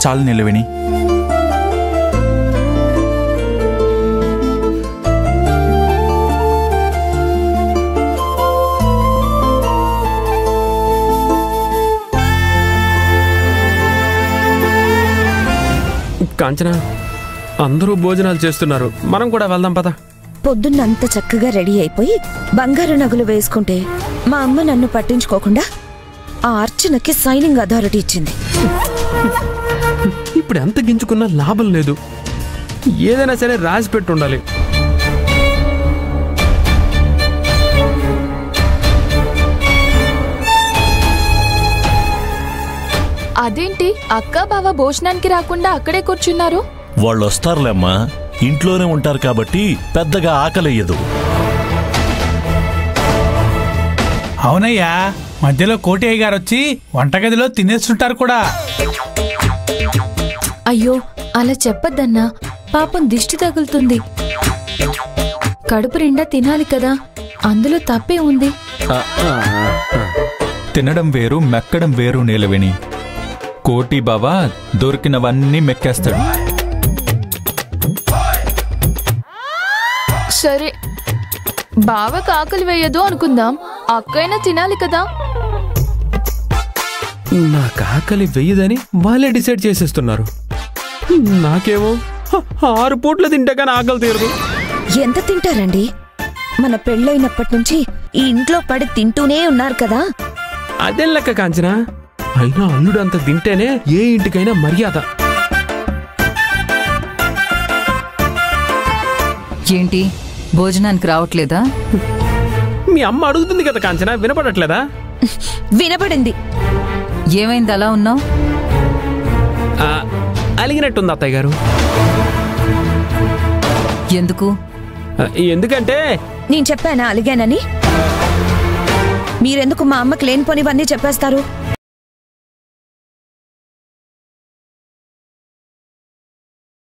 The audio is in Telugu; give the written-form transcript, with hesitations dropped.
చాలు నీలవేణి. కాంచన, అందరూ భోజనాలు చేస్తున్నారు, మనం కూడా వెళ్దాం పద. పొద్దున్నంత చక్కగా రెడీ అయిపోయి బంగారు నగలు వేసుకుంటే మా అమ్మ నన్ను పట్టించుకోకుండా ఆ అర్చనకి సైనింగ్ అథారిటీ ఇచ్చింది. ఇప్పుడు ఎంత గింజుకున్నా లాభం లేదు, ఏదైనా సరే రాసి పెట్టి ఉండాలి. అదేంటి అక్క బావ భోజనానికి రాకుండా అక్కడే కూర్చున్నారు? వాళ్ళు వస్తారులేమ్మా, ఇంట్లోనే ఉంటారు కాబట్టి పెద్దగా ఆకలియ్యదు. అవునయ్యా, మధ్యలో కోటయ్య గారు వచ్చి వంటగదిలో తినేస్తుంటారు కూడా. అయ్యో అలా చెప్పద్దన్నా, పాపం దిష్టి తగులుతుంది. కడుపు నిండా తినాలి కదా, అందులో తప్పే ఉంది. తినడం వేరు, మెక్కడం వేరు నీలవేణి. కోటి బావా దొరికినవన్నీ మెక్కేస్తాడు. సరే, బావకు ఆకలి వేయదు అనుకుందాం, అక్కైనా తినాలి కదా. నాకు ఆకలి వెయ్యదని వాళ్ళే డిసైడ్ చేసేస్తున్నారు. నాకేమో 6 పూట్ల తింటే కానీ ఆకలి తీరదు. ఎంత తింటారండి? మన పెళ్ళైనప్పటి నుంచి ఈ ఇంట్లో పడి తింటూనే ఉన్నారు కదా. అదే లెక్క కాంచనా, అయినా అల్లుడు అంత తింటేనే ఏ ఇంటికైనా మర్యాద. ఏంటి భోజనానికి రావట్లేదా? మీ అమ్మ అడుగుతుంది కదా కాంచనా, వినపడట్లేదా? వినపడింది. ఏమైంది అలా ఉన్నావు? అలిగినట్టుంది అత్తయ్య గారు. ఎందుకు? ఎందుకంటే నేను చెప్పానా అలిగానని? మీరెందుకు మా అమ్మకి లేనిపోనివన్నీ చెప్పేస్తారు?